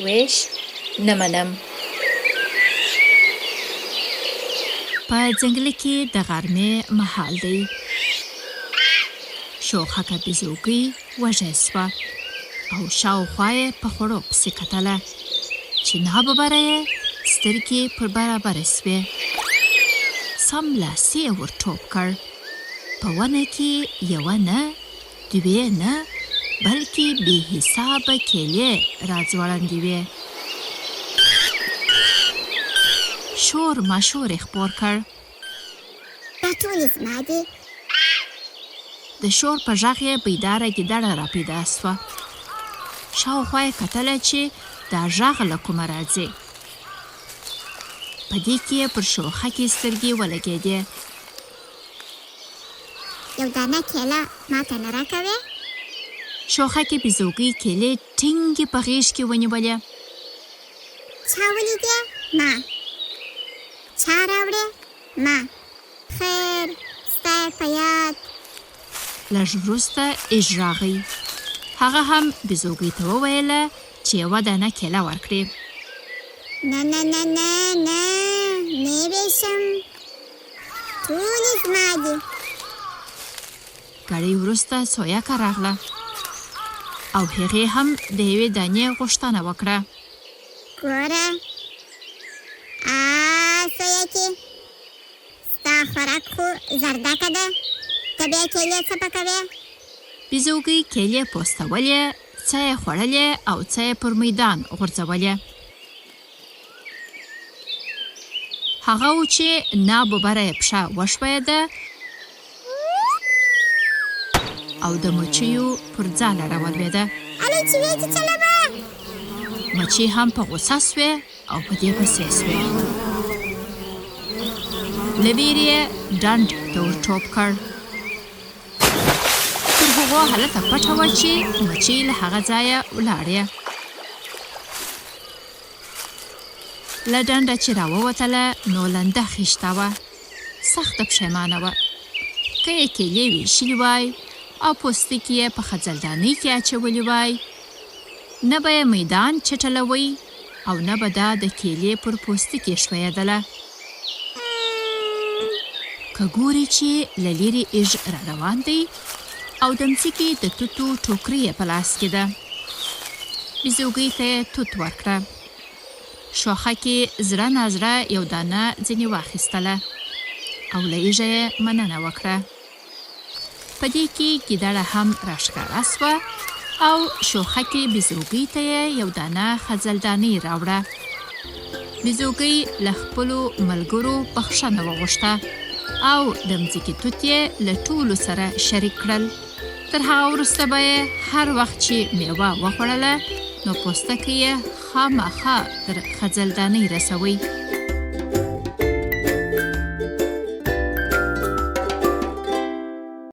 ویش نه منم. په ځنګل کې د غرمې مهال دی. شوخکه بیزوګۍ وږې سوه او شاوخوا یې په خوړو پسې کتله چې ناببره یې سترګې پر برابرې سوې. سملاسي یې ور ټوپ کړ. په ونه کې یوه نه، دوې نه، بلکې بې حسابه کیلې راځوړندې وې. شور ماشور یې خپور کړ. دا ټولې زما دي. د شور په غږ یې بیداره ګیدړه راپیدا سوه. شاوخوا یې کتله چې دا غږ له کومه راځي. په دې کې یې پر شوخکې سترګې ولګېدې. یو دانه کیله ما ته نه راکوې؟ شوخکې بیزوګۍ کیلې ټینګې په غېږ کې ونیولې. چا ولیدې؟ ما. چا راوړې؟ ما. خیر ستا یې په یاد. لږ وروسته ایژ راغی. هغه هم بیزوګۍ ته وویله چې یوه دانه کیله ورکړي. نه نه نه نه نه نه ویشم، ټولې زما دي. ګړۍ وروسته سویکه راغله او هغې هم د یوې دانې غوښتنه وکړه. ګوره سویکې، ستا خوراک خو زردکه ده، ته بیا کیلې څه پکوې؟ بیزوګۍ کیلې پوستولې، څه یې خوړلې او څه یې پر میدان غورځولې. هغه و چې ناببره یې پښه وشویده او د مچیو پر ځاله راولوېده. الې چې وې چې چله به؟ مچۍ هم په غوسه سوې او په دې پسې سوې. له ویرې یې ډنډ ته ور ټوپ کړ. تر هغو هلته پټه وه چې مچۍ له هغه ځایه ولاړې. له ډنډه چې راووتله نو لنده خیشته وه. سخته پښیمانه وه. که یې کیلې ویشلې وای او پوستکي یې په خځلدانۍ کې اچولي وای، نه به یې میدان چټلوی او نه به دا د کیلې پر پوستکي ښویېدله. که ګوري چې له لرې ایژ را روان دی او د مځکې د توتو ټوکرۍ یې په لاس کې ده. بیزوګۍ ته یې توت ورکړه. شوخکې زړه نازړه یو دانه ځینې واخیستله او له ایژه یې مننه وکړه. په دې کې ګیدړه هم راښکاره سوه او شوخکې بیزوګۍ ته یې یو دانه خځلدانۍ راوړه. بیزوګۍ له خپلو ملګرو بخښنه وغوښته او د مځکې توت یې له ټولو سره شریک کړل. تر هغه وروسته به یې هر وخت چې میوه وخوړله نو پوستکی یې خامخا تر خځلدانۍ رسوي.